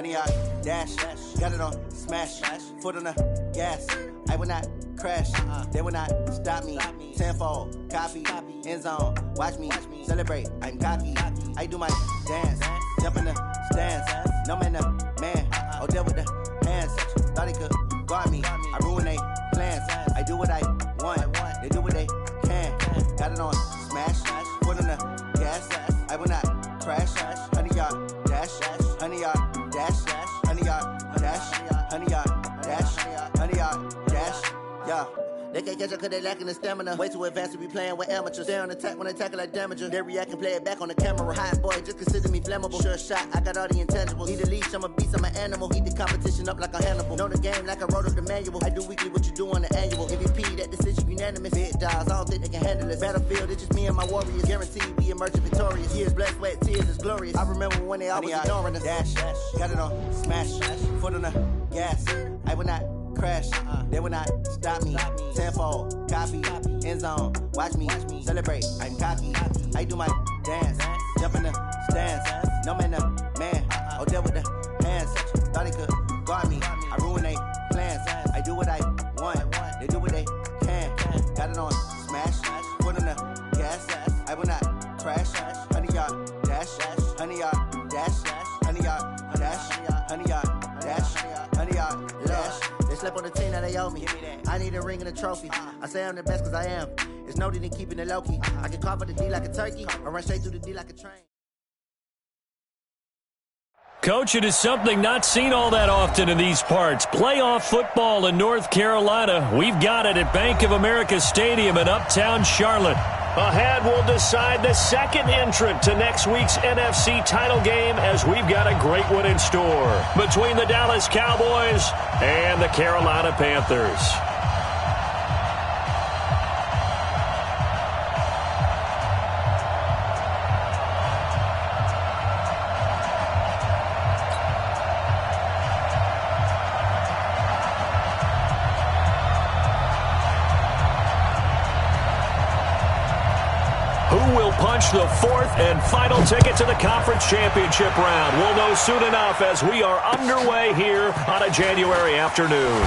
100-yard dash. Got it on smash. Foot on the gas. I will not crash. They will not stop me. Tenfold, copy, end zone. Watch me celebrate. I'm cocky. I do my dance. Jump in the stands. No man, man. Oh, deal with the hands. Thought he could guard me. I ruin they plans. I do what I want. They do what they can. Got it on smash. Foot on the gas. I will not crash. 100-yard dash. 100-yard dash. 100-yard dash. 100-yard dash. 100-yard dash. Yeah. They can't catch up cause they lacking the stamina. Way too advanced to be playing with amateurs. Stay on attack when they tackle like damager. They react and play it back on the camera. Hot boy, just consider me flammable. Sure shot, I got all the intangibles. Need a leash, I'm a beast, I'm an animal. Heat the competition up like a Hannibal. Know the game like I wrote up the manual. I do weekly what you do on the annual. MVP, that decision unanimous. Big dogs, I don't think they can handle it. Battlefield, it's just me and my warriors. Guaranteed we emerging victorious. Years, blood, sweat, tears, it's glorious. I remember when they always ignoring us. Dash, got it on smash. Foot on the gas. I will not crash. They will not stop me. Tenfold, copy, end zone. Watch me celebrate. I'm cocky. I do my dance. Jump in the stands. No man, man. Oh, deal with the hands. Thought he could guard me. I ruin they plans. I do what I want. They do what they can. Got it on smash. Foot on the gas. I will not crash. 100-yard dash. 100-yard dash. 100-yard dash. 100-yard dash. 100-yard dash. They slept on the team, now they owe me. I need a ring and a trophy. I say I'm the best cause I am. It's noted in keeping it low-key. I can carve for the D like a turkey. I run straight through the D like a train. Coach, it is something not seen all that often in these parts. Playoff football in North Carolina. We've got it at Bank of America Stadium in Uptown Charlotte. Ahead, we'll decide the second entrant to next week's NFC title game as we've got a great one in store between the Dallas Cowboys and the Carolina Panthers. Punch the fourth and final ticket to the conference championship round. We'll know soon enough as we are underway here on a January afternoon.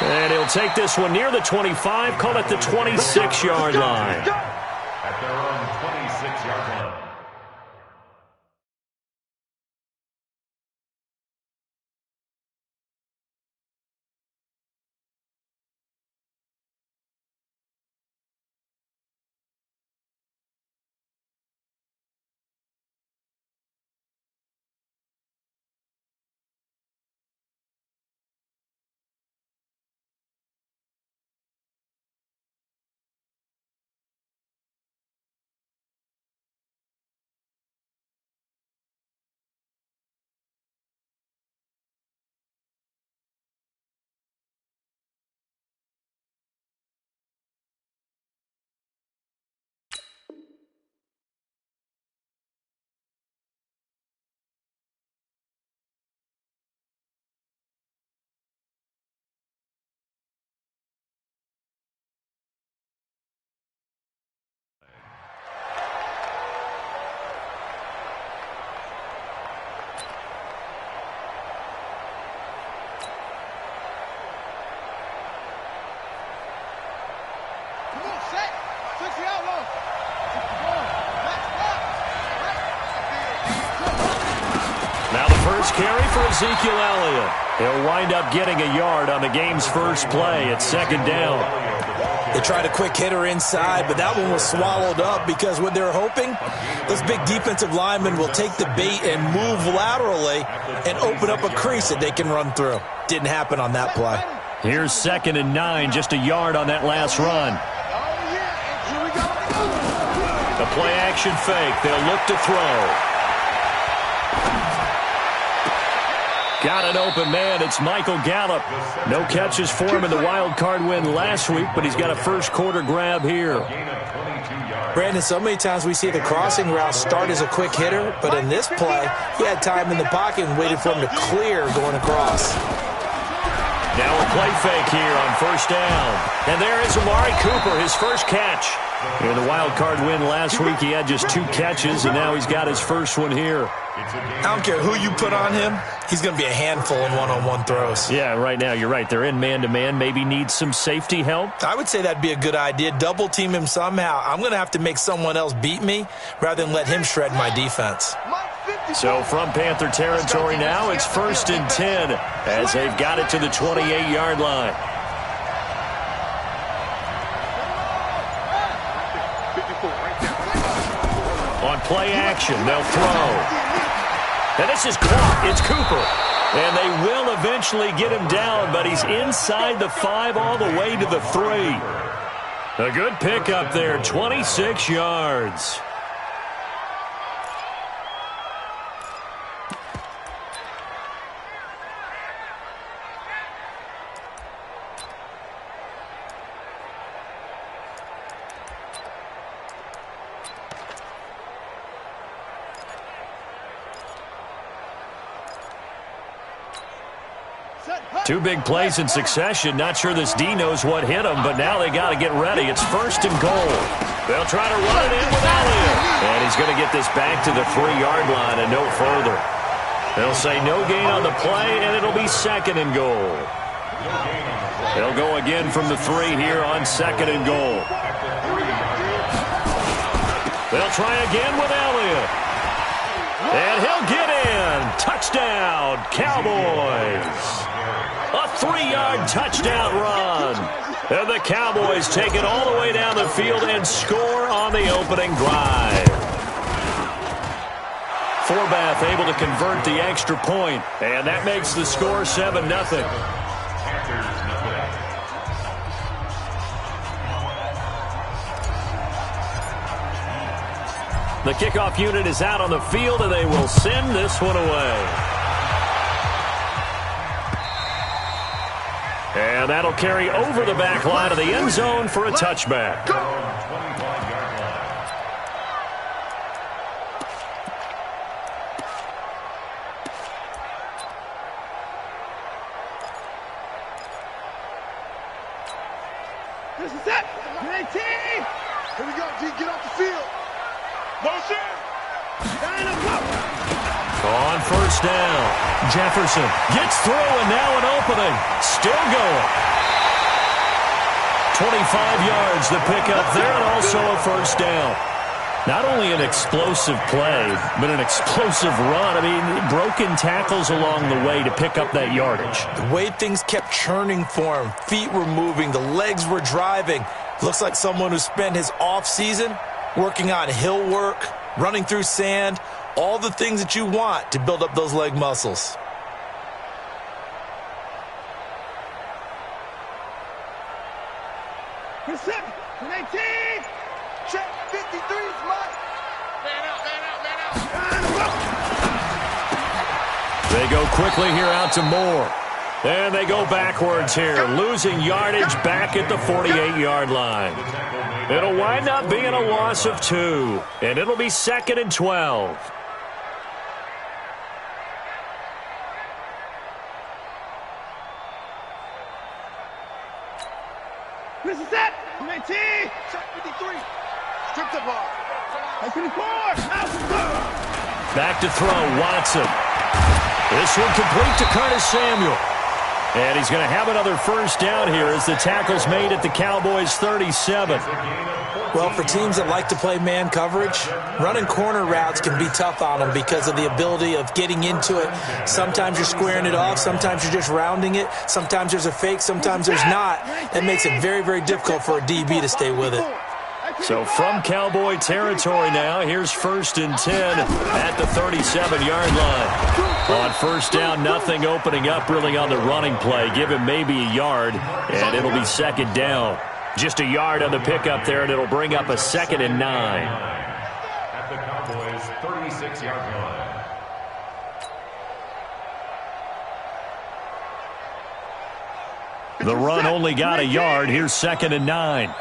And he'll take this one near the 25, call it the 26-yard line. At their own 26-yard line. Now the first carry for Ezekiel Elliott. He'll wind up getting a yard on the game's first play at second down. They tried a quick hitter inside, but that one was swallowed up because what they're hoping, those big defensive linemen will take the bait and move laterally and open up a crease that they can run through. Didn't happen on that play. Here's 2nd and 9, just a yard on that last run. The play action fake. They'll look to throw. Got an open man. It's Michael Gallup. No catches for him in the wild card win last week, but he's got a first quarter grab here. Brandon, so many times we see the crossing route start as a quick hitter, but in this play, he had time in the pocket and waited for him to clear going across. Now a play fake here on first down. And there is Amari Cooper, his first catch. In the wild card win last week, he had just 2 catches, and now he's got his first one here. I don't care who you put on him. He's going to be a handful in one-on-one throws. Yeah, right now, you're right. They're in man-to-man. Maybe needs some safety help. I would say that'd be a good idea. Double team him somehow. I'm going to have to make someone else beat me rather than let him shred my defense. So from Panther territory now, it's 1st and 10 as they've got it to the 28-yard line. On play action, they'll throw. And this is caught. It's Cooper. And they will eventually get him down, but he's inside the 5 all the way to the 3. A good pickup there, 26 yards. Two big plays in succession. Not sure this D knows what hit him, but now they got to get ready. It's 1st and goal. They'll try to run it in with Elliott. And he's going to get this back to the 3-yard line and no further. They'll say no gain on the play, and it'll be 2nd and goal. They'll go again from the 3 here on 2nd and goal. They'll try again with Elliott. And he'll get in. Touchdown, Cowboys. A 3-yard touchdown run. And the Cowboys take it all the way down the field and score on the opening drive. Forbath able to convert the extra point, and that makes the score 7-0. The kickoff unit is out on the field, and they will send this one away. And that'll carry over the back line of the end zone for a touchback. This is it. Great team. Here we go, G. Get off the field. Motion. On first down, Jefferson gets through, and now an opening. Still going. 25 yards the pickup there, and also a first down. Not only an explosive play, but an explosive run. I mean, broken tackles along the way to pick up that yardage. The way things kept churning for him, feet were moving, the legs were driving. Looks like someone who spent his off-season working on hill work, running through sand, all the things that you want to build up those leg muscles. Check 53 is mine. Man out. They go quickly here out to Moore. And they go backwards here, losing yardage back at the 48-yard line. It'll wind up being a loss of 2, and it'll be 2nd and 12. This is it. 19. Check 53. Strip the ball. 54. Back to throw, Watson. This one complete to Curtis Samuel. And he's going to have another first down here as the tackle's made at the Cowboys' 37. Well, for teams that like to play man coverage, running corner routes can be tough on them because of the ability of getting into it. Sometimes you're squaring it off. Sometimes you're just rounding it. Sometimes there's a fake. Sometimes there's not. That makes it very, very difficult for a DB to stay with it. So from Cowboy territory now, here's 1st and 10 at the 37-yard line. On first down, nothing opening up really on the running play. Give him maybe a yard, and it'll be 2nd down. Just a yard on the pickup there, and it'll bring up a 2nd and 9. At the Cowboys' 36-yard line. The run only got a yard. Here's 2nd and 9.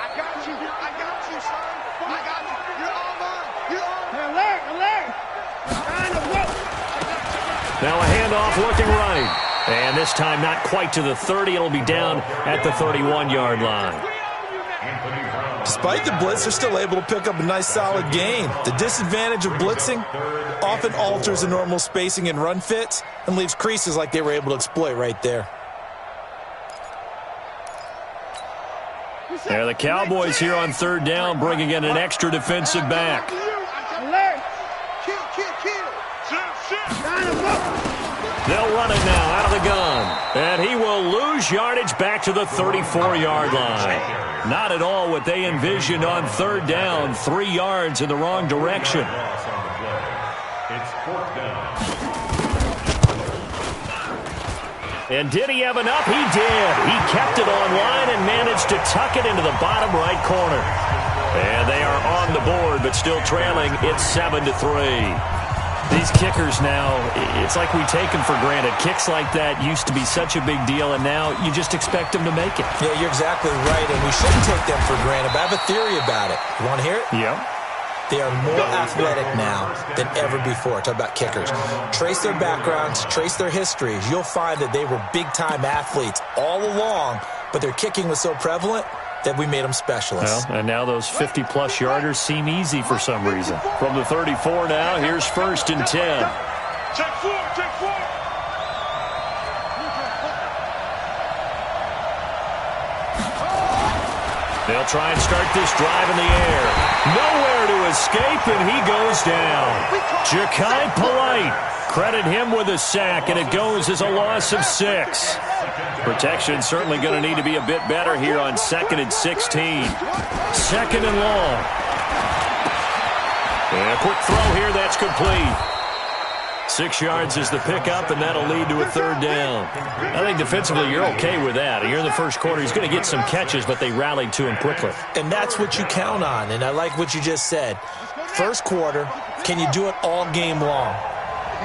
Now a handoff looking right. And this time not quite to the 30. It'll be down at the 31-yard line. Despite the blitz, they're still able to pick up a nice solid gain. The disadvantage of blitzing often alters the normal spacing and run fits and leaves creases like they were able to exploit right there. The Cowboys here on third down, bringing in an extra defensive back. They'll run it now out of the gun. And he will lose yardage back to the 34-yard line. Not at all what they envisioned on third down. 3 yards in the wrong direction. It's fourth down. And did he have enough? He did. He kept it on line and managed to tuck it into the bottom right corner. And they are on the board, but still trailing. It's 7-3. These kickers now, it's like we take them for granted. Kicks like that used to be such a big deal, and now you just expect them to make it. Yeah, you're exactly right, and we shouldn't take them for granted, but I have a theory about it. You want to hear it? Yeah. They are more athletic now than ever before. Talk about kickers. Trace their backgrounds, trace their histories. You'll find that they were big-time athletes all along, but their kicking was so prevalent that we made them specialists. Well, and now those 50-plus yarders seem easy for some reason. From the 34 now, here's 1st and 10. Check four. They'll try and start this drive in the air. Nowhere to escape, and he goes down. Ja'Kai Polite. Credit him with a sack, and it goes as a loss of 6. Protection certainly going to need to be a bit better here on 2nd and 16. 2nd and long. And a quick throw here, that's complete. 6 yards is the pickup, and that'll lead to a third down. I think defensively you're okay with that. Here in the first quarter, he's going to get some catches, but they rallied to him quickly. And that's what you count on, and I like what you just said. First quarter, can you do it all game long?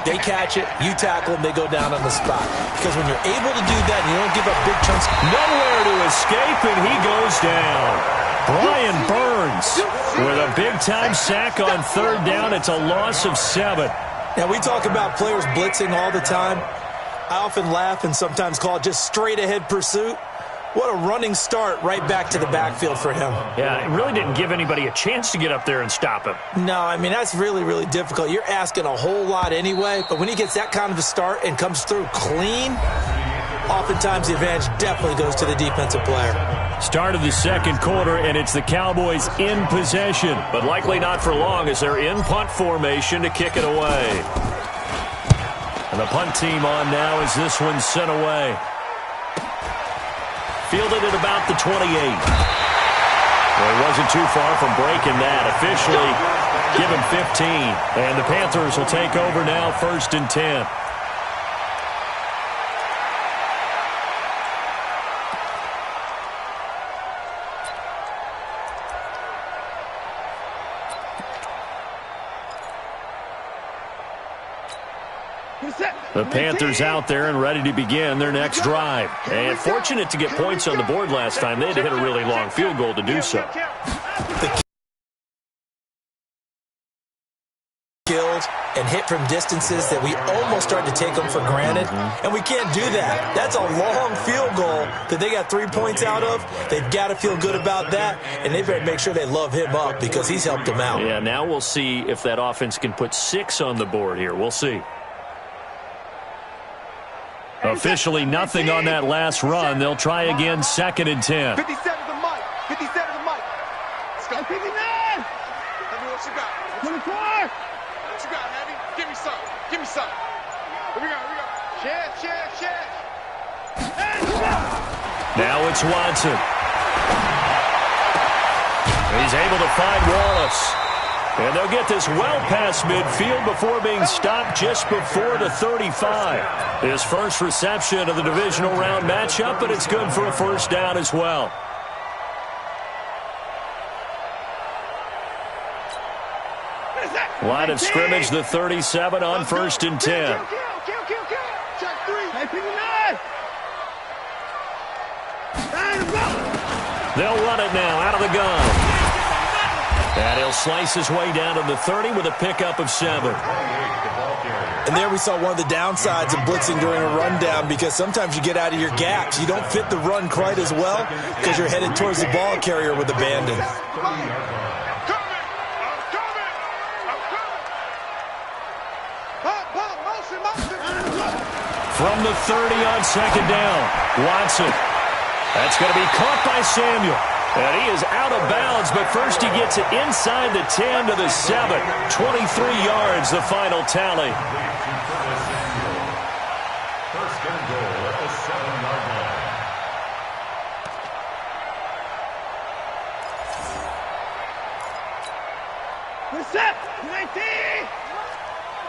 They catch it, you tackle them, they go down on the spot. Because when you're able to do that and you don't give up big chunks. Nowhere to escape, and he goes down. Brian Burns with a big-time sack on third down. It's a loss of 7. Now, we talk about players blitzing all the time. I often laugh and sometimes call it just straight-ahead pursuit. What a running start right back to the backfield for him. Yeah, it really didn't give anybody a chance to get up there and stop him. No, I mean, that's really, really difficult. You're asking a whole lot anyway, but when he gets that kind of a start and comes through clean, oftentimes the advantage definitely goes to the defensive player. Start of the second quarter, and it's the Cowboys in possession, but likely not for long as they're in punt formation to kick it away. And the punt team on now as this one's sent away. Fielded at about the 28. Well, he wasn't too far from breaking that. Officially, give him 15. And the Panthers will take over now, 1st and 10. The Panthers out there and ready to begin their next drive. And fortunate to get points on the board last time. They had to hit a really long field goal to do so. Killed and hit from distances that we almost start to take them for granted. And we can't do that. That's a long field goal that they got 3 points out of. They've got to feel good about that. And they better make sure they love him up because he's helped them out. Yeah, now we'll see if that offense can put 6 on the board here. We'll see. Officially nothing on that last run. They'll try again, 2nd and 10. 57 to Mike. 57 to Mike. Let's go. 59. Heavy, what you got? 24. What you got, Heavy? Give me some. Give me some. Here we go. Share. Now it's Watson. He's able to find Wallace. And they'll get this well past midfield before being stopped just before the 35. His first reception of the divisional round matchup, but it's good for a first down as well. Line of scrimmage, the 37 on 1st and 10. They'll run it now out of the gun. And he'll slice his way down to the 30 with a pickup of 7. And there we saw one of the downsides of blitzing during a rundown, because sometimes you get out of your gaps. You don't fit the run quite as well because you're headed towards the ball carrier with abandon. From the 30 on second down, Watson. That's going to be caught by Samuel. And he is out of bounds, but first he gets it inside the 10 to the 7. 23 yards, the final tally. First and goal at the 7-yard line. We're set. 19.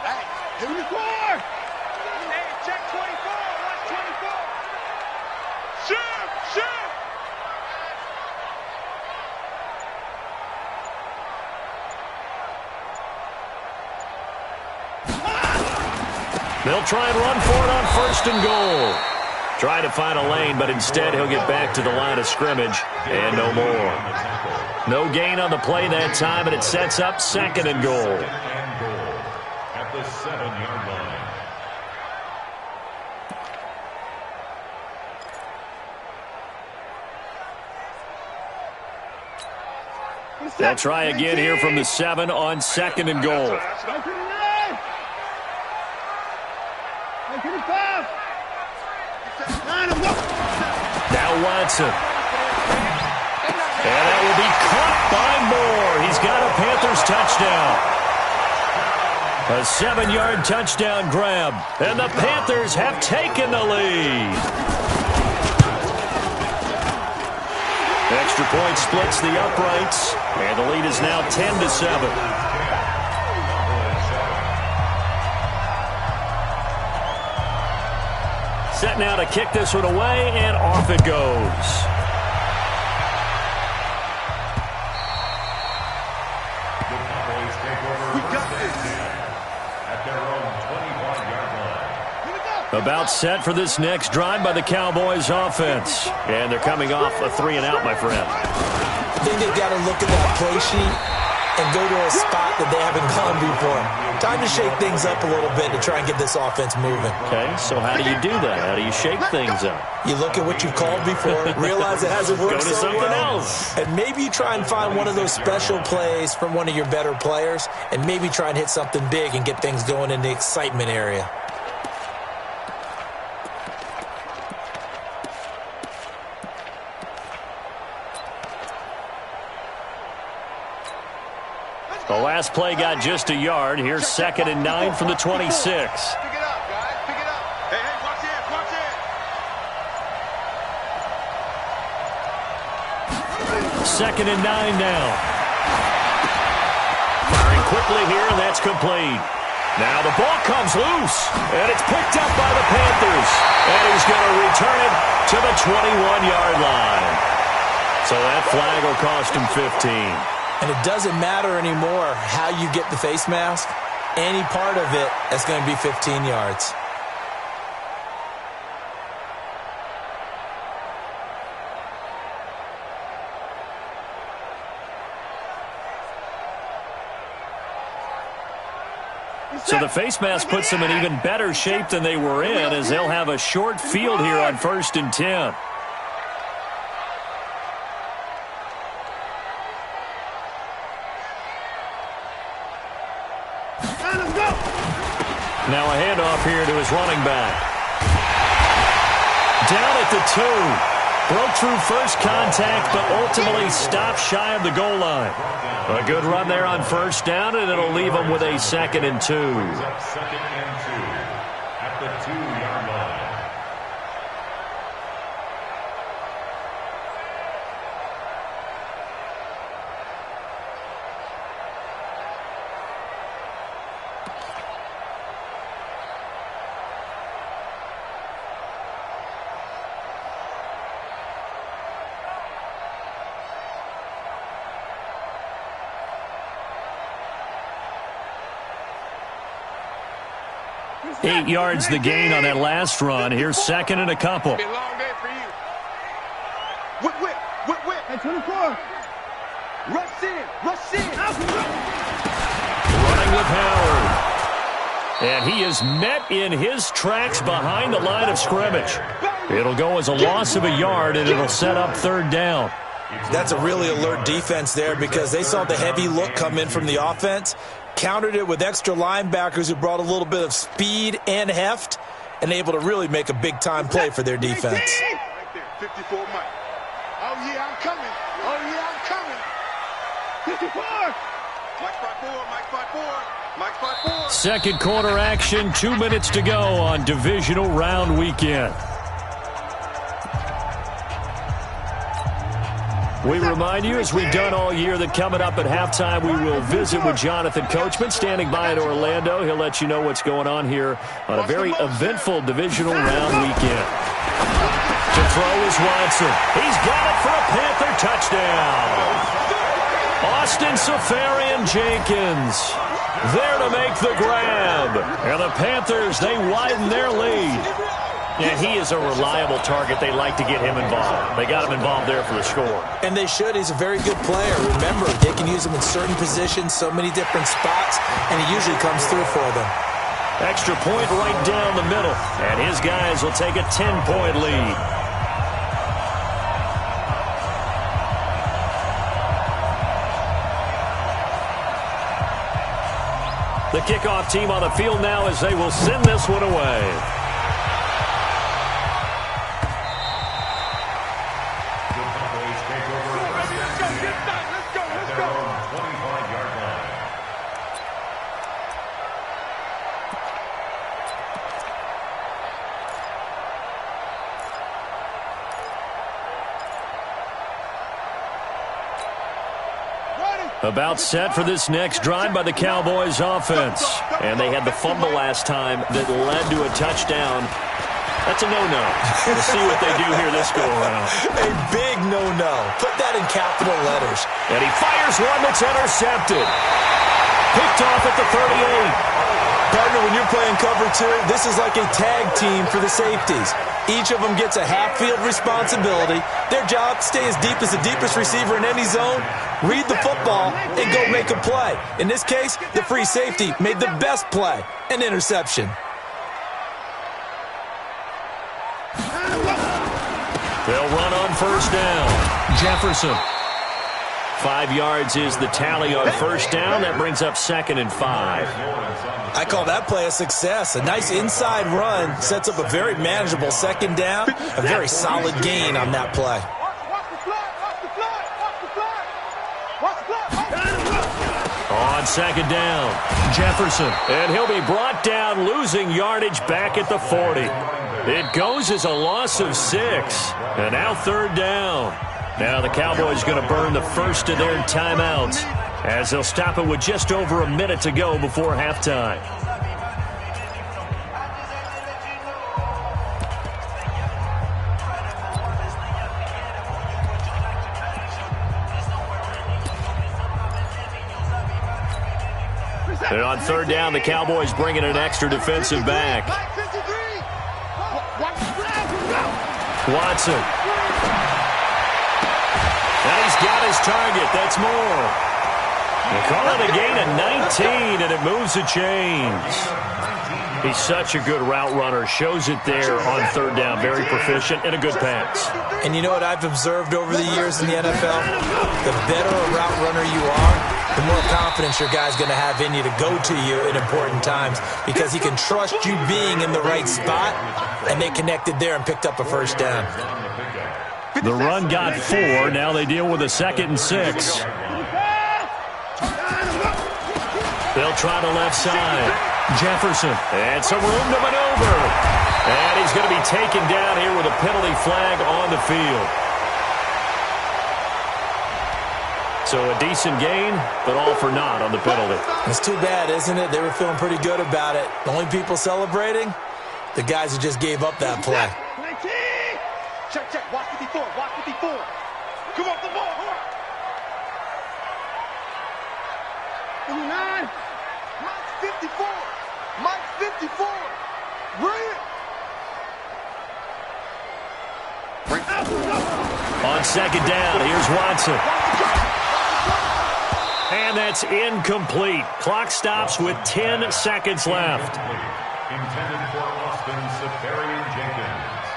Hey, give me 4. Hey, check 24. Watch 24. Shoot. They'll try and run for it on first and goal. Try to find a lane, but instead he'll get back to the line of scrimmage and no more. No gain on the play that time, and it sets up second and goal. Second and goal at the 7-yard line. They'll try again here from the 7 on second and goal. Now Watson. And that will be caught by Moore. He's got a Panthers touchdown. A 7-yard touchdown grab. And the Panthers have taken the lead. Extra point splits the uprights. And the lead is now 10 to 7. Set now to kick this one away, and off it goes. The Cowboys take over at their own 25-yard line. About set for this next drive by the Cowboys offense. And they're coming off a 3-and-out, my friend. I think they've got to look at that play sheet and go to a spot that they haven't gone before. Time to shake things up a little bit to try and get this offense moving. Okay, so how do you do that? How do you shake things up? You look at what you've called before, realize it hasn't worked Go to so something well, else. and maybe you try and find one of those special plays from one of your better players, and maybe try and hit something big and get things going in the excitement area. The last play got just a yard. Here's 2nd and 9 from the 26. Pick it up, guys. Pick it up. Hey, watch it. Watch it. 2nd and 9 now. Firing quickly here, and that's complete. Now the ball comes loose, and it's picked up by the Panthers. And he's going to return it to the 21-yard line. So that flag will cost him 15. And it doesn't matter anymore how you get the face mask. Any part of it is going to be 15 yards. So the face mask puts them in even better shape than they were in, as they'll have a short field here on 1st and 10. Now a handoff here to his running back. Down at the 2. Broke through first contact, but ultimately stopped shy of the goal line. A good run there on first down, and it'll leave him with a 2nd and 2. Brings up 2nd and 2 at the 2-yard line. Eight yards the gain on that last run. Here's 2nd and a couple. Be a long day for you. Whip. At 24. Rush in. Running with Howard. And he is met in his tracks behind the line of scrimmage. It'll go as a loss of a yard, and it'll set up third down. That's a really alert defense there because they saw the heavy look come in from the offense, countered it with extra linebackers who brought a little bit of speed and heft, and able to really make a big-time play for their defense. Right there, 54 Mike. Oh, yeah, I'm coming. Oh, yeah, I'm coming. 54. Mike 5-4, Mike 5-4, Mike 5-4. Second quarter action, 2 minutes to go on divisional round weekend. We remind you, as we've done all year, that coming up at halftime, we will visit with Jonathan Coachman, standing by in Orlando. He'll let you know what's going on here on a very eventful divisional round weekend. To throw is Watson. He's got it for a Panther touchdown. Austin Safarian-Jenkins there to make the grab. And the Panthers, they widen their lead. And he is a reliable target. They like to get him involved. They got him involved there for the score. And they should. He's a very good player. Remember, they can use him in certain positions, so many different spots, and he usually comes through for them. Extra point right down the middle. And his guys will take a 10-point lead. The kickoff team on the field now as they will send this one away. About set for this next drive by the Cowboys offense. And they had the fumble last time that led to a touchdown. That's a no-no. We'll see what they do here this go-around. A big no-no. Put that in capital letters. And he fires one that's intercepted. Picked off at the 38. Partner, when you're playing cover two, this is like a tag team for the safeties. Each of them gets a half-field responsibility. Their job, stay as deep as the deepest receiver in any zone, read the football, and go make a play. In this case, the free safety made the best play, an interception. They'll run on first down. Jefferson. 5 yards is the tally on first down. That brings up 2nd and 5. I call that play a success. A nice inside run sets up a very manageable second down. A very solid gain on that play. On second down, Jefferson. And he'll be brought down, losing yardage back at the 40. It goes as a loss of 6. And now third down. Now the Cowboys going to burn the first of their timeouts as they'll stop it with just over a minute to go before halftime. And on third down, the Cowboys bringing an extra defensive back. Watson. And he's got his target. That's more. They call it a gain of 19, and it moves the chains. He's such a good route runner. Shows it there on third down. Very proficient and a good pass. And you know what I've observed over the years in the NFL? The better a route runner you are, the more confidence your guy's going to have in you to go to you in important times because he can trust you being in the right spot, and they connected there and picked up a first down. The run got 4. Now they deal with a 2nd and 6. They'll try the left side. Jefferson. And some room to maneuver. And he's going to be taken down here with a penalty flag on the field. So a decent gain, but all for naught on the penalty. It's too bad, isn't it? They were feeling pretty good about it. The only people celebrating, the guys who just gave up that play. Check, check. Watch 54. Watch 54. Come on, the ball. 59. Mike's 54. Mike's 54. Bring it. On second down, here's Watson. And that's incomplete. Clock stops with 10 seconds left. Intended for Austin Safarian Jenkins.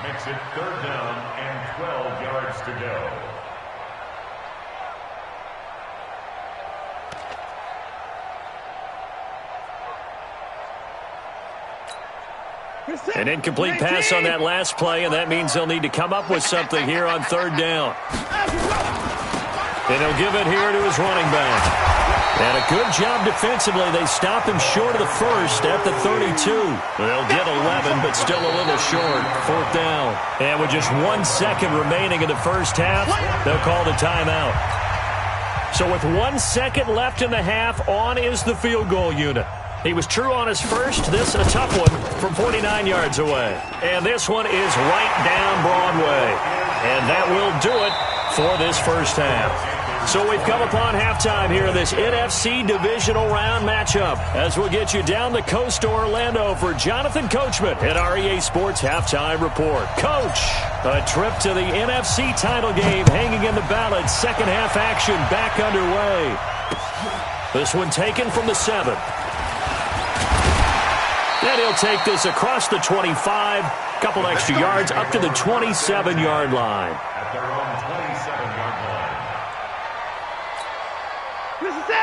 Makes it 3rd down and 12 yards to go. An incomplete pass on that last play, and that means they'll need to come up with something here on 3rd down. And he'll give it here to his running back. And a good job defensively. They stop him short of the first at the 32. They'll get 11, but still a little short. 4th down. And with just 1 second remaining in the first half, they'll call the timeout. So with 1 second left in the half, on is the field goal unit. He was true on his first. This a tough one from 49 yards away. And this one is right down Broadway. And that will do it for this first half. So we've come upon halftime here in this NFC Divisional Round matchup as we'll get you down the coast to Orlando for Jonathan Coachman at our EA Sports Halftime Report. Coach, a trip to the NFC title game hanging in the balance. Second half action back underway. This one taken from the 7. And he'll take this across the 25, couple extra yards up to the 27-yard line. At their own 27-yard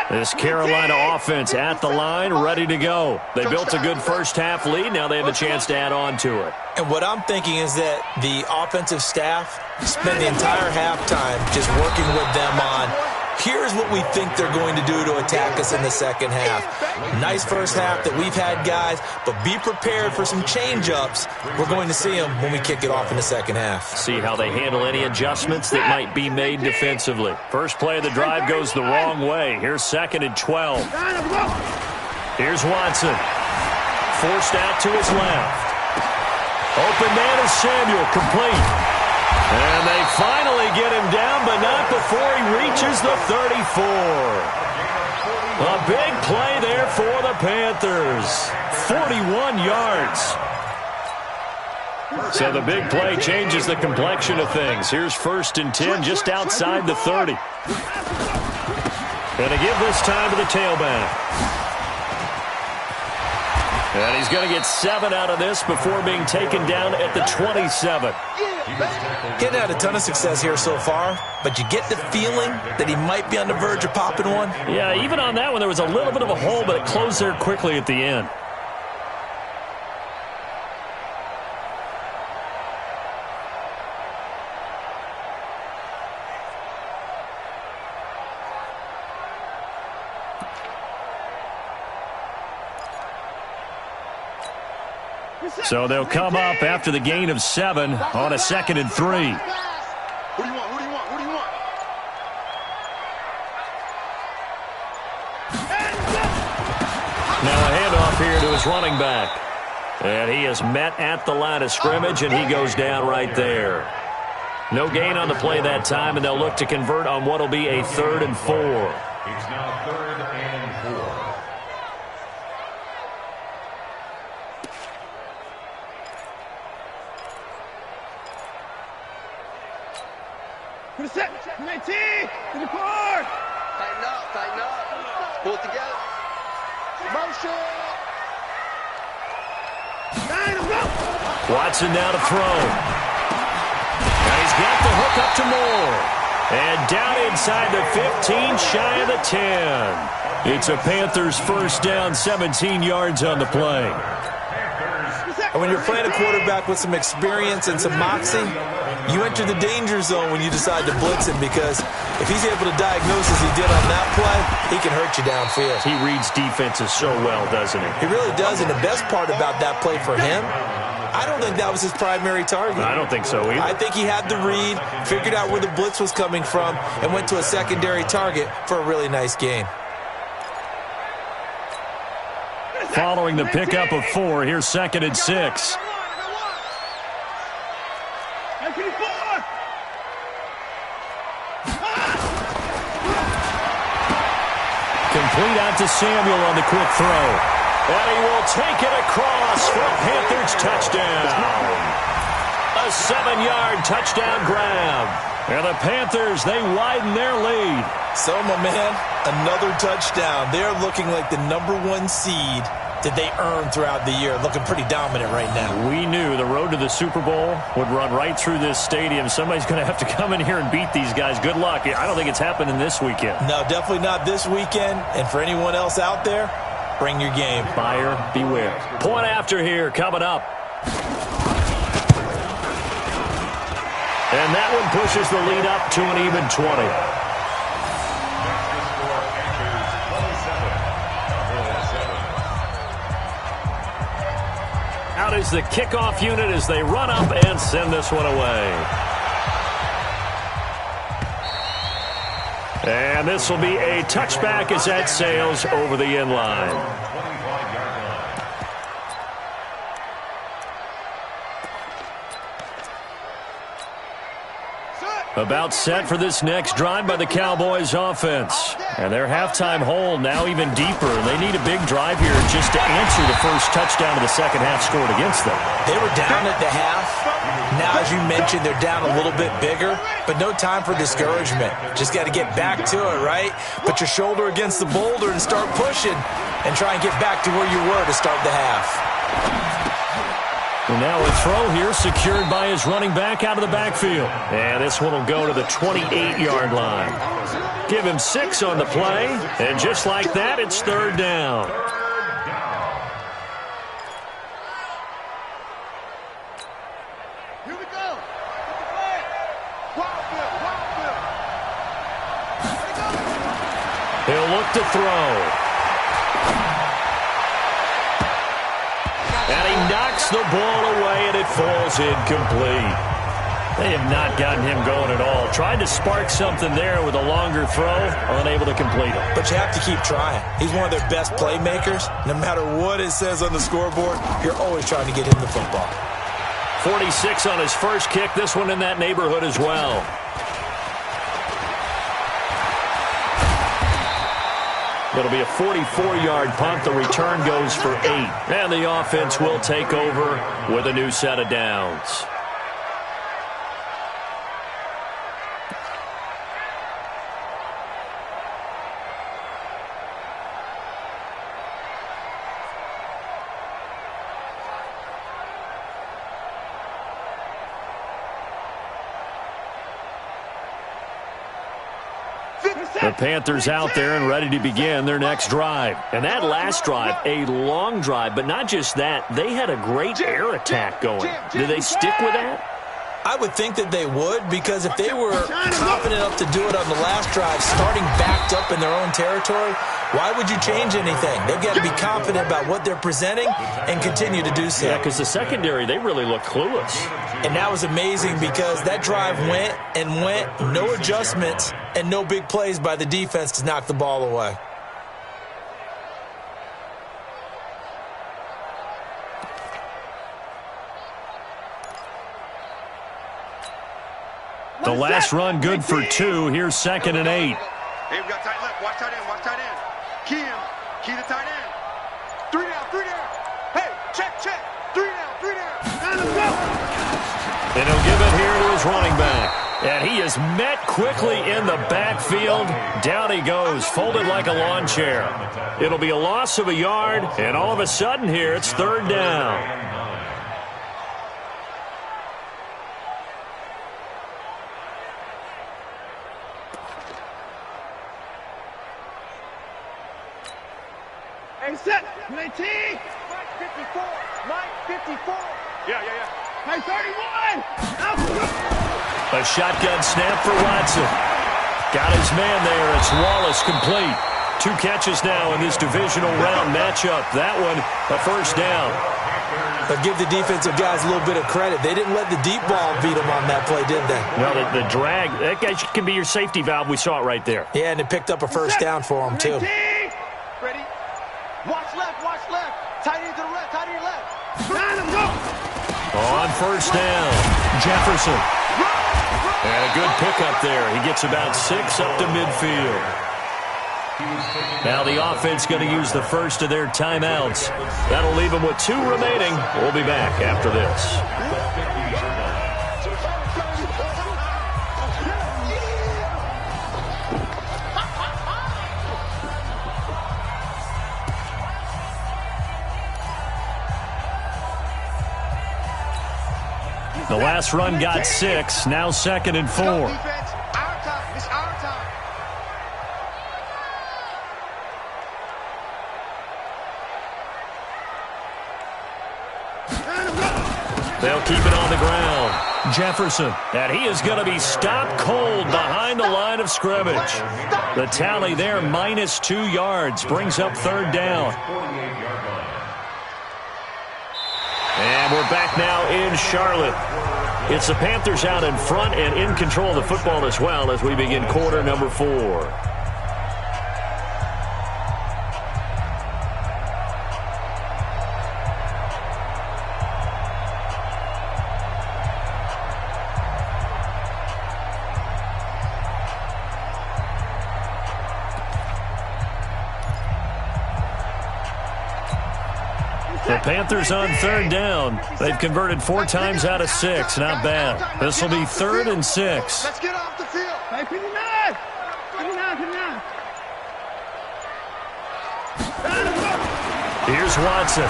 line. This Carolina offense at the line, ready to go. They built a good first half lead. Now they have a chance to add on to it. And what I'm thinking is that the offensive staff spent the entire halftime just working with them on, here's what we think they're going to do to attack us in the second half. Nice first half that we've had, guys, but be prepared for some change-ups. We're going to see them when we kick it off in the second half. See how they handle any adjustments that might be made defensively. First play of the drive goes the wrong way. Here's 2nd and 12. Here's Watson. Forced out to his left. Open man is Samuel, complete. And they finally get him down, but not before he reaches the 34. A big play there for the Panthers. 41 yards. So the big play changes the complexion of things. Here's 1st and 10 just outside the 30. Going to give this time to the tailback. And he's going to get 7 out of this before being taken down at the 27. Getting had a ton of success here so far, but you get the feeling that he might be on the verge of popping one. Yeah, even on that one, there was a little bit of a hole, but it closed there quickly at the end. So they'll come up after the gain of 7 on a 2nd and 3. Who do you want? Who do you want? Who do you want? Now a handoff here to his running back. And he is met at the line of scrimmage, and he goes down right there. No gain on the play that time, and they'll look to convert on what will be a 3rd and 4. It's now 3rd and 4. To the set. 19. To the core. Tighten up. Tighten up. Pull it together. Motion. Watson now to throw. And he's got the hook up to Moore. And down inside the 15, shy of the 10. It's a Panthers first down, 17 yards on the play. And when you're playing a quarterback with some experience and some moxie, you enter the danger zone when you decide to blitz him, because if he's able to diagnose as he did on that play, he can hurt you downfield. He reads defenses so well, doesn't he? He really does, and the best part about that play for him, I don't think that was his primary target. I don't think so either. I think he had the read, figured out where the blitz was coming from, and went to a secondary target for a really nice gain. Following the pickup of 4, here's 2nd and 6. Complete out to Samuel on the quick throw. And he will take it across for a Panthers touchdown. A 7-yard touchdown grab. And the Panthers, they widen their lead. So, my man, another touchdown. They're looking like the #1 seed that they earned throughout the year. Looking pretty dominant right now. We knew the road to the Super Bowl would run right through this stadium. Somebody's going to have to come in here and beat these guys. Good luck. I don't think it's happening this weekend. No, definitely not this weekend. And for anyone else out there, bring your game. Buyer beware. Point after here coming up. And that one pushes the lead up to an even 20. Out is the kickoff unit as they run up and send this one away. And this will be a touchback as that sails over the end line. About set for this next drive by the Cowboys offense. And their halftime hole now even deeper. They need a big drive here just to answer the first touchdown of the second half scored against them. They were down at the half. Now, as you mentioned, they're down a little bit bigger, but no time for discouragement. Just got to get back to it, right? Put your shoulder against the boulder and start pushing and try and get back to where you were to start the half. And now a throw here secured by his running back out of the backfield. And this one will go to the 28-yard line. Give him 6 on the play. And just like that, it's third down. Here we go. He'll look to throw. And he knocks the ball away, and it falls incomplete. They have not gotten him going at all. Tried to spark something there with a longer throw, unable to complete it. But you have to keep trying. He's one of their best playmakers. No matter what it says on the scoreboard, you're always trying to get him the football. 46 on his first kick. This one in that neighborhood as well. It'll be a 44-yard punt. The return goes for 8. And the offense will take over with a new set of downs. The Panthers out there and ready to begin their next drive. And that last drive, a long drive, but not just that. They had a great air attack going. Did they stick with that? I would think that they would, because if they were confident enough to do it on the last drive, starting backed up in their own territory, why would you change anything? They've got to be confident about what they're presenting and continue to do so. Yeah, because the secondary, they really look clueless. And that was amazing because that drive went and went, no adjustments, and no big plays by the defense to knock the ball away. The last run good for 2. Here's 2nd and 8. Hey, we got tight left. Watch tight end. Watch tight end. Key him. Key the tight end. 3 down. 3 down. Hey, check. 3 down. 3 down. And let's go. And he'll give it here to his running back. And he is met quickly in the backfield. Down he goes, folded like a lawn chair. It'll be a loss of a yard, and all of a sudden here, it's third down. Hey, set. Mike 54. Mike 54. Yeah. Hey, 31. A shotgun snap for Watson. Got his man there. It's Wallace complete. 2 catches now in this divisional round matchup. That one, a first down. But give the defensive guys a little bit of credit. They didn't let the deep ball beat them on that play, did they? No, the drag, that guy can be your safety valve. We saw it right there. Yeah, and it picked up a first down for them, too. Ready? Watch left. Tight end to the left. Tight end left. Let's go. On first down, Jefferson. And a good pickup there. He gets about 6 up to midfield. Now the offense going to use the first of their timeouts. That'll leave them with 2 remaining. We'll be back after this. The last run got 6, now 2nd and 4. Our time. It's our time. They'll keep it on the ground. Jefferson, and he is going to be stopped cold behind the line of scrimmage. The tally there, -2 yards, brings up 3rd down. And we're back now in Charlotte. It's the Panthers out in front and in control of the football as well as we begin quarter number 4. The Panthers on 3rd down. They've converted 4 times out of 6. Not bad. This will be 3rd and 6. Let's get off the field. Hey, 59. 59. Here's Watson.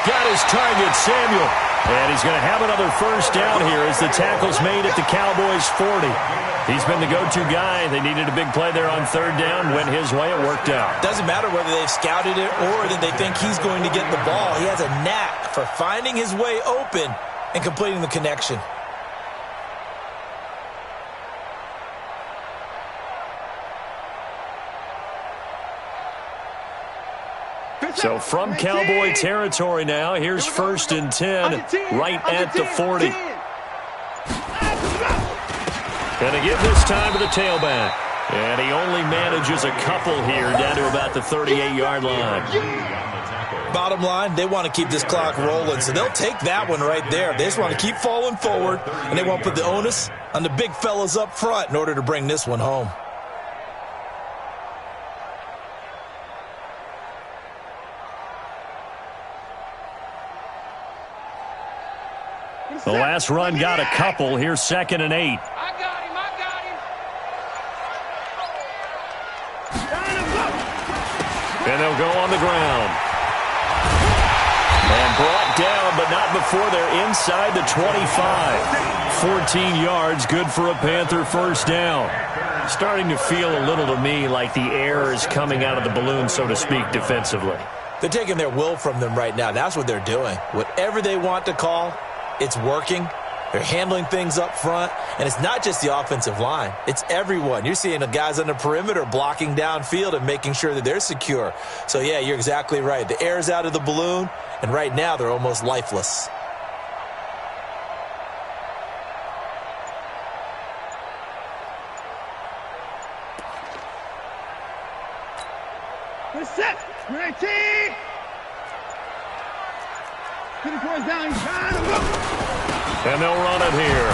Got his target, Samuel. And he's going to have another 1st down here as the tackle's made at the Cowboys' 40. He's been the go-to guy. They needed a big play there on 3rd down. Went his way. It worked out. Doesn't matter whether they've scouted it or that they think he's going to get the ball. He has a knack for finding his way open and completing the connection. So from Cowboy territory now, here's 1st and 10 right at the 40. And they give this time to the tailback. And he only manages a couple here down to about the 38-yard line. Bottom line, they want to keep this clock rolling, so they'll take that one right there. They just want to keep falling forward, and they want to put the onus on the big fellas up front in order to bring this one home. The last run got a couple. Here's 2nd and 8. I got him. And they'll go on the ground. And brought down, but not before they're inside the 25. 14 yards, good for a Panther 1st down. Starting to feel a little to me like the air is coming out of the balloon, so to speak, defensively. They're taking their will from them right now. That's what they're doing. Whatever they want to call, it's working. They're handling things up front, and it's not just the offensive line. It's everyone. You're seeing the guys on the perimeter blocking downfield and making sure that they're secure. So, yeah, you're exactly right. The air's out of the balloon, and right now they're almost lifeless. We're set. 19. 24 is down. And they'll run it here.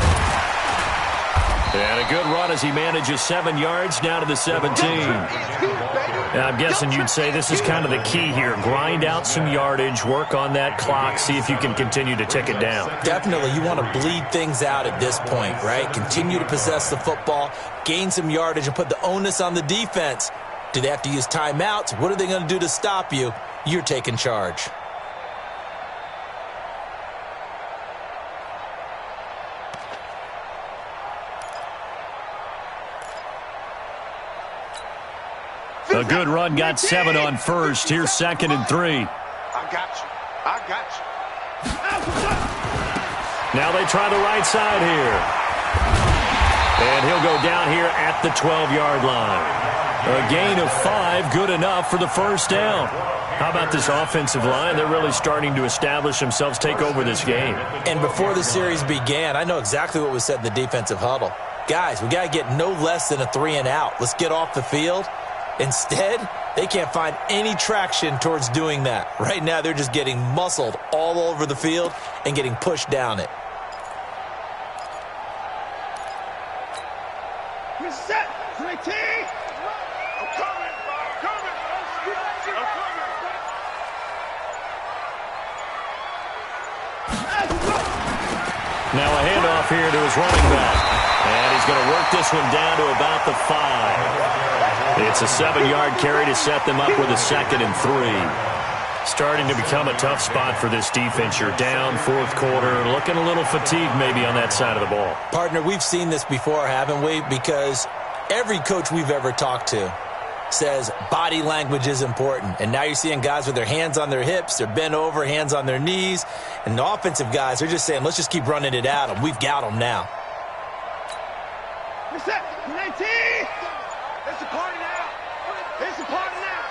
And a good run as he manages 7 yards down to the 17. And I'm guessing you'd say this is kind of the key here. Grind out some yardage, work on that clock, see if you can continue to tick it down. Definitely, you want to bleed things out at this point, right? Continue to possess the football, gain some yardage, and put the onus on the defense. Do they have to use timeouts? What are they going to do to stop you? You're taking charge. A good run, got 7 on 1st. Here's 2nd and 3. I got you. Now they try the right side here. And he'll go down here at the 12-yard line. A gain of 5, good enough for the 1st down. How about this offensive line? They're really starting to establish themselves, take over this game. And before the series began, I know exactly what was said in the defensive huddle. Guys, we got to get no less than a 3-and-out. Let's get off the field. Instead, they can't find any traction towards doing that. Right now, they're just getting muscled all over the field and getting pushed down it. We're set. 19. I'm coming. Now a handoff here to his running back. And he's going to work this one down to about the 5. It's a 7-yard carry to set them up with a 2nd and 3. Starting to become a tough spot for this defense. You're down fourth quarter, looking a little fatigued maybe on that side of the ball. Partner, we've seen this before, haven't we? Because every coach we've ever talked to says body language is important. And now you're seeing guys with their hands on their hips, they're bent over, hands on their knees. And the offensive guys, they're just saying, let's just keep running it at them. We've got them now. You're set. 19. It's a party now. It's a party now.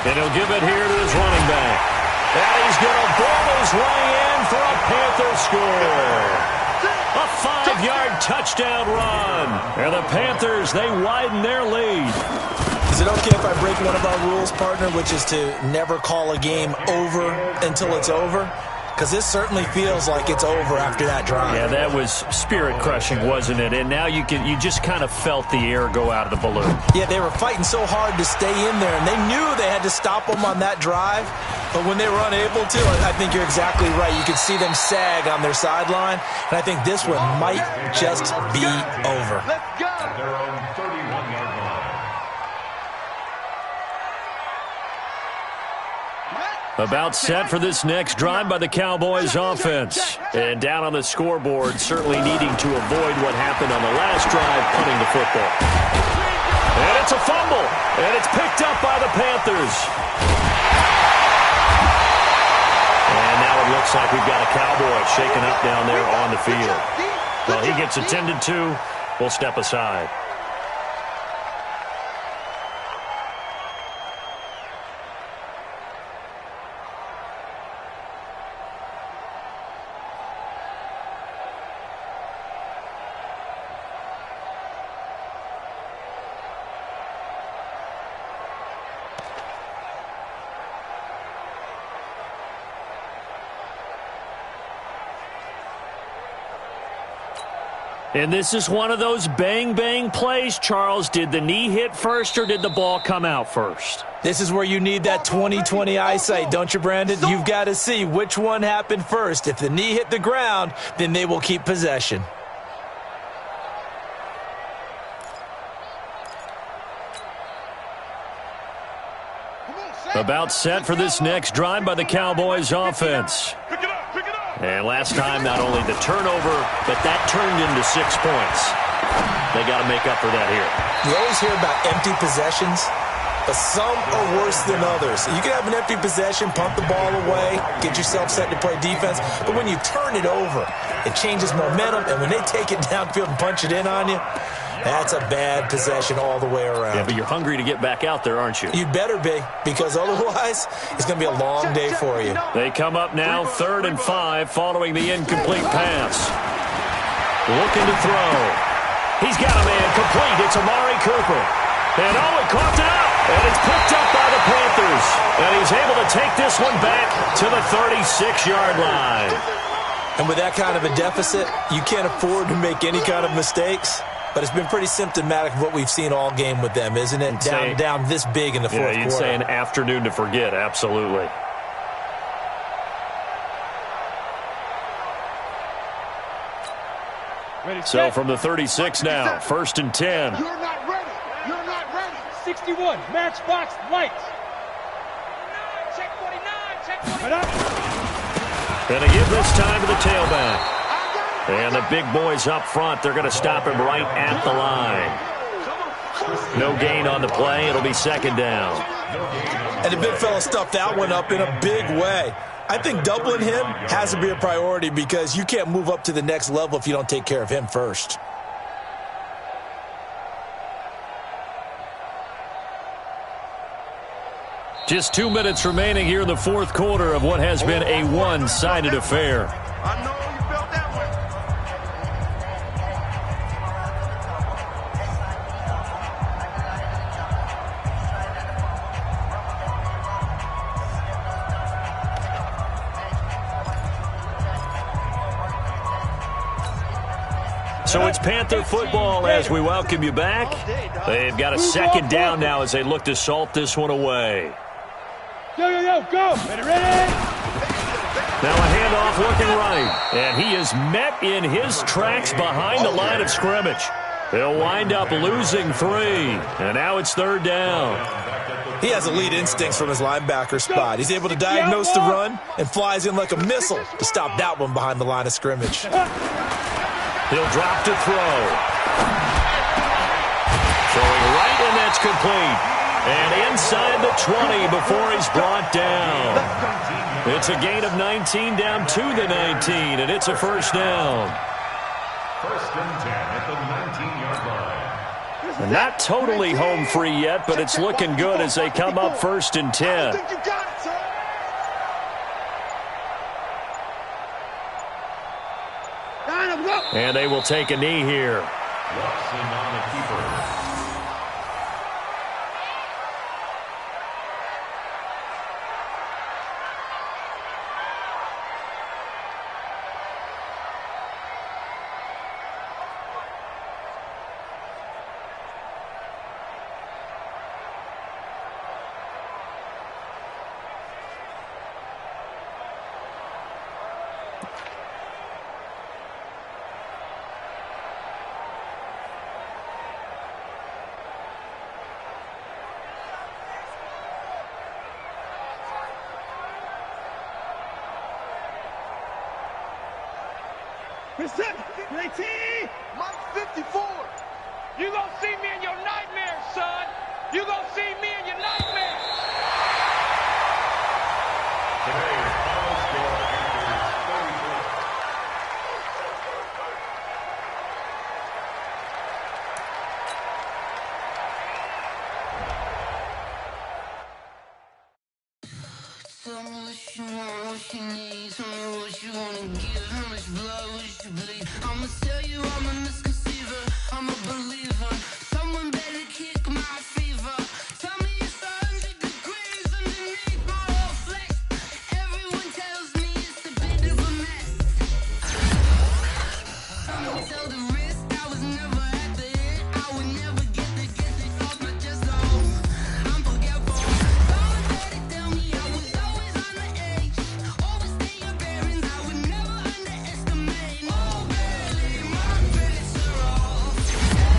And he'll give it here to his running back. And he's going to ball his way in for a Panther score. A 5-yard touchdown run. And the Panthers, they widen their lead. Is it okay if I break one of our rules, partner, which is to never call a game over until it's over? Because this certainly feels like it's over after that drive. Yeah, that was spirit-crushing, wasn't it? And now you just kind of felt the air go out of the balloon. Yeah, they were fighting so hard to stay in there, and they knew they had to stop them on that drive. But when they were unable to, I think you're exactly right. You could see them sag on their sideline, and I think this one might just be over. Let's go. At their own 31-yard line. About set for this next drive by the Cowboys offense. And down on the scoreboard, certainly needing to avoid what happened on the last drive, punting the football. And it's a fumble, and it's picked up by the Panthers. And now it looks like we've got a Cowboy shaken up down there on the field. Well, he gets attended to. We'll step aside. And this is one of those bang-bang plays, Charles. Did the knee hit first or did the ball come out first? This is where you need that 20/20 eyesight, don't you, Brandon? You've got to see which one happened first. If the knee hit the ground, then they will keep possession. About set for this next drive by the Cowboys offense. And last time, not only the turnover, but that turned into 6 points. They got to make up for that here. You always hear about empty possessions, but some are worse than others. You can have an empty possession, punt the ball away, get yourself set to play defense, but when you turn it over, it changes momentum, and when they take it downfield and punch it in on you, that's a bad possession all the way around. Yeah, but you're hungry to get back out there, aren't you? You'd better be, because otherwise it's going to be a long day for you. They come up now 3rd and 5 following the incomplete pass. Looking to throw. He's got a man complete. It's Amari Cooper. And he caught it up. And it's picked up by the Panthers. And he's able to take this one back to the 36-yard line. And with that kind of a deficit, you can't afford to make any kind of mistakes. But it's been pretty symptomatic of what we've seen all game with them, isn't it? Down this big in the fourth quarter. Yeah, you'd say an afternoon to forget, absolutely. So from the 36 now, 1st and 10. You're not ready. You're not ready. 61, matchbox lights. Check 49. Check 49. Gonna give this time to the tailback. And the big boys up front, they're going to stop him right at the line. No gain on the play. It'll be 2nd down. And the big fella stuffed that one up in a big way. I think doubling him has to be a priority because you can't move up to the next level if you don't take care of him first. Just 2 minutes remaining here in the fourth quarter of what has been a one-sided affair. I know you felt that one. So it's Panther football as we welcome you back. They've got a 2nd down now as they look to salt this one away. Yo, go. Ready. Now a handoff looking right. And he is met in his tracks behind the line of scrimmage. They'll wind up losing 3, and now it's 3rd down. He has elite instincts from his linebacker spot. He's able to diagnose the run and flies in like a missile to stop that one behind the line of scrimmage. He'll drop to throw. Throwing right, and that's complete. And inside the 20 before he's brought down. It's a gain of 19 down to the 19, and it's a 1st down. 1st and 10 at the 19-yard line. Not totally home free yet, but it's looking good as they come up 1st and 10. And they will take a knee here. Watson on the keeper. Present 19. Mike 54. You gonna see me in your nightmares, son. You gonna see me in your nightmares. Today's final score is 34. Tell me what you want, what you need. Tell me what you wanna give. How much blood would you bleed? I'ma tell you I'm a misconceiver. I'm a believer. Someone better kick my fever. Tell me it's 100 degrees underneath my whole flesh. Everyone tells me it's a bit of a mess. I'ma tell the risk. I was never at the end. I would never get this off my chest. So I'm forgetful. Someone better tell me I was always on the edge. Overstay your bearings. I would never underestimate. Oh, barely my bets are off.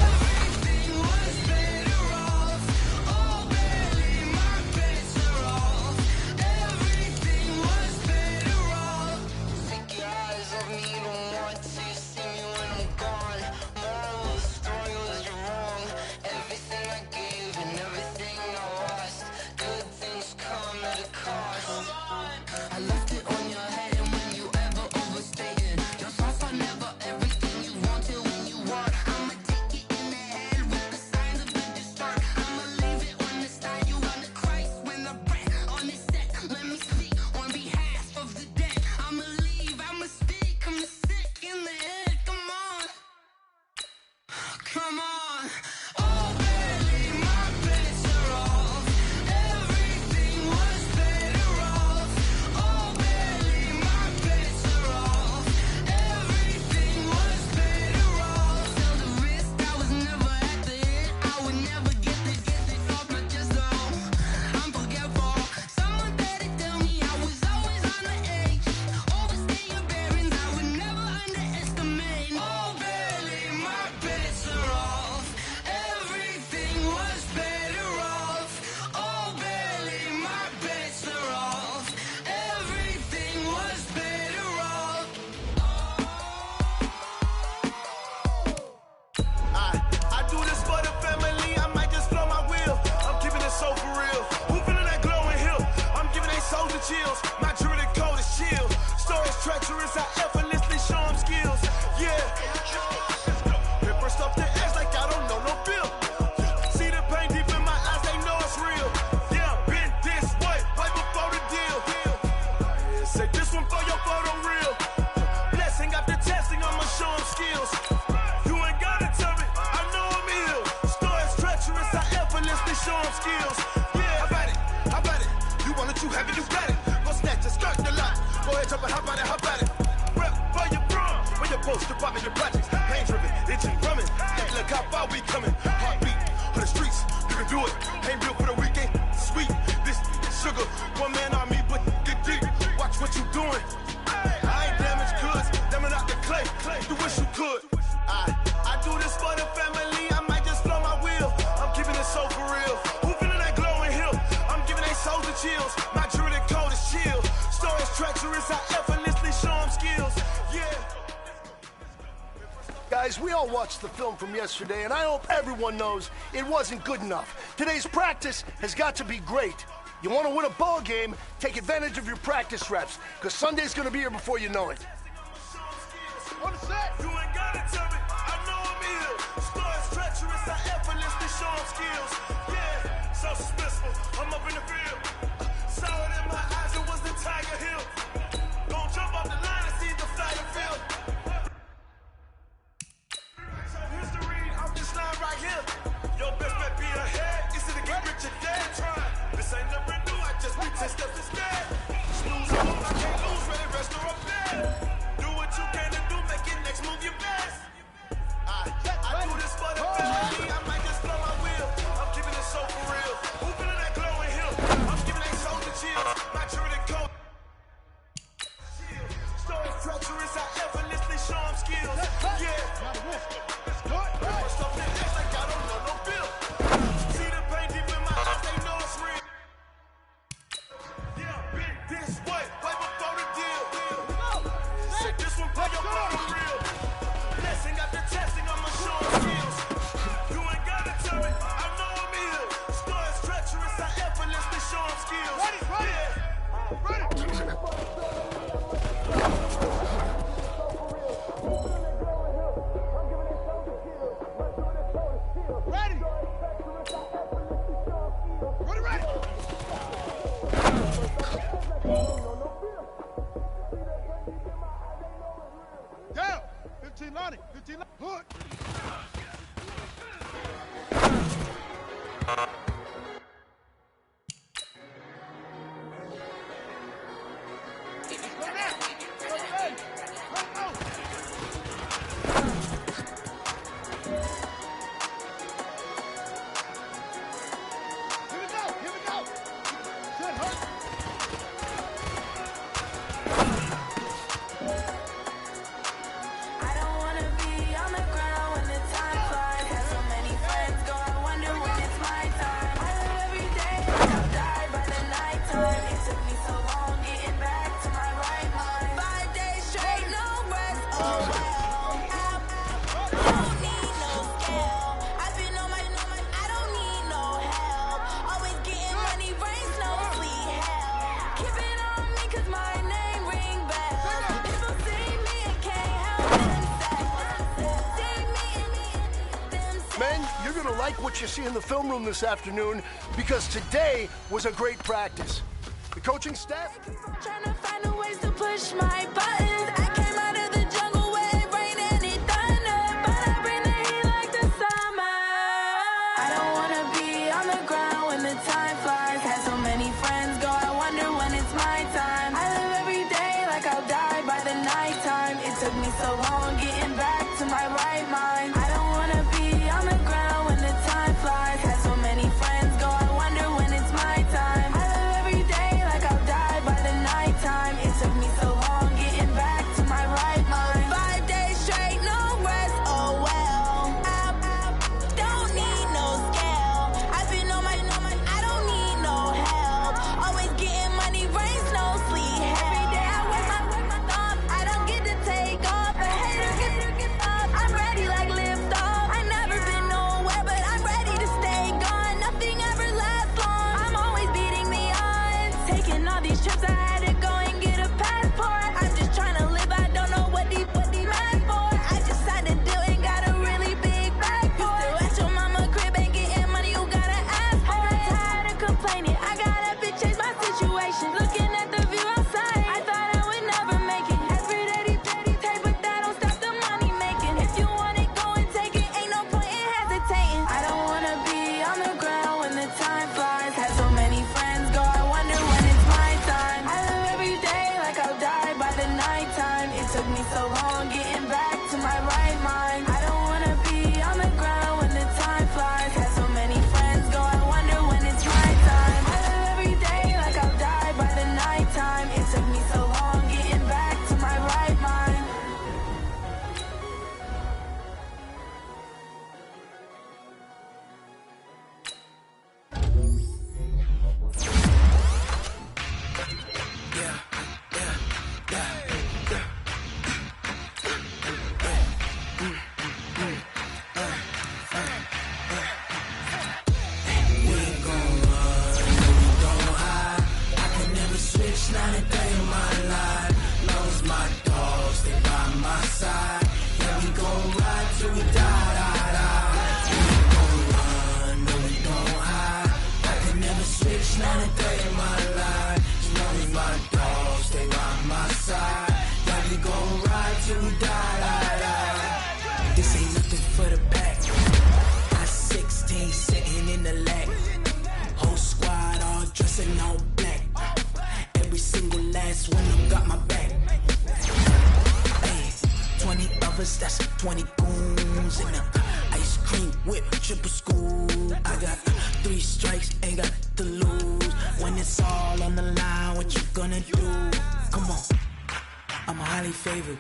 Everything was better off. Oh, barely my bets are off. Everything was better off. Take your eyes off me, don't want to see me when I'm gone. Moral of the story was you're wrong. Everything I gave and everything I lost. Good things come at a cost. I left it on your head, and when you ever overstay it, your thoughts are never everything you wanted when you want. I'ma take it in the head with the signs of the distort. I'ma leave it on the side. You on the Christ when the breath on this set. Let me speak on behalf of the dead. I'ma leave, I'ma speak. I'm sick in the head. Come on, come on. Oh, barely my bets are off. Everything was better off. Oh, barely my bets are off. Everything was better off. Tell the risk I was never at the end. I would never get this off my chest. So I'm forgetful. Someone better tell me I was always on the edge. Overstay your bearings. I would never underestimate. Oh, barely my bets are off. Everything was better off. Oh, barely my bets are off. Everything was better off. I do this for the family, I might just blow my wheel. I'm keeping it so for real. Who feeling that glowing hill? I'm giving they souls the chills. My jewelry code is chill. Stories treacherous, I effortlessly show them skills. Yeah. Paper stuff the edge like I don't know no bill. See the pain deep in my eyes, they know it's real. Yeah, been this way, right before the deal. Yeah, say this one for your photo real. Blessing after testing, I'ma show them skills. You ain't gotta tell me, I know I'm ill. Stories treacherous, I effortlessly show them skills. Yeah, how about it? How about it? You want it, you have it, you got it. Go snatch it, skirt the lot. Go ahead, jump it, how about it? How about it? Rep Guys, we all watched the film from yesterday, and I hope everyone knows it wasn't good enough. Today's practice has got to be great. You want to win a ball game, take advantage of your practice reps, because Sunday's going to be here before you know it. On the set. You ain't gotta tell me, I know I'm ill. Stories treacherous, I effortlessly show them skills. Yeah, so suspenseful, I'm up in the field. Saw it in my eyes, it was the Tiger Hill. Don't jump off the line and see the flag field. History, I'm this line right here. Your best bet be ahead. Is it to get rich or dead? Trying. This ain't never new, I just be 10 steps instead. Snooze alone, I can't lose, ready, rest or up there. Do what you can to do, make it next move your best. I do this for the family, I might just blow my wheel. I'm keeping it so for real. Hooping in that glowing hill. I'm giving that soldier chills. My Jordan coat. Stories treacherous, I effortlessly show them skills. Yeah. First off, they act like I don't know no bill. See the pain deep in my eyes, they know it's real. Yeah, big this way before the deal. Shake this one, play your ball real. Blessing after testing, I'ma show them skills. You ain't gotta tell me, I know I'm ill. Stories treacherous, I effortlessly show them skills. Down. 15 Lonnie. 15 Lonnie. Hood. Like what you see in the film room this afternoon, because today was a great practice. The coaching staff Trying to find a ways to push my buttons. I came out of the jungle where it rained and it thundered, but I bring the heat like the summer. I don't wanna be on the ground when the time flies. Had so many friends go, I wonder when it's my time. I live every day like I'll die by the nighttime. It took me so long getting back to my right mind. I don't wanna be on the ground when the time flies. Had so many friends go, I wonder when it's my time. I live every day like I'll die by the nighttime. It took me so long getting back to my right mind. 5 days straight, no rest, oh well. I don't need no scale. I've been on my, I don't need no help. Always getting money, rain, snow, sleet. Every day I work my thumb. I don't get to take off. A hater get up. I'm ready like lift off. I never been nowhere, but I'm ready to stay gone. Nothing ever lasts long. I'm always beating the odds. Taking all these trips, I had to go and get a passport. I'm just trying to live. I don't know what these mad for. I just had to do it. Got a really big bag for it. You still at your mama crib ain't getting money. You gotta ask for it. I'm tired of complaining. I gotta bitch change my situation. Looking at the view outside, I thought I would never make it. Every day they take, but that don't stop the money making. If you want it, go and take it. Ain't no point in hesitating. I don't wanna be on the ground when the time flies. Had so many friends go, I wonder when it's my time. I live every day like I'll die by the nighttime. It took me so long getting back to my right mind. I don't wanna be on the ground when the time flies. Had so many friends go, I wonder when it's my time. I live every day like I'll die by the nighttime. It took me so long getting back to my right mind. choppers, that's 20 goons in them. Ice cream whip, triple scoop. I got 3 strikes, ain't got to lose. When it's all on the line, what you gonna do? Come on, I'm highly favored.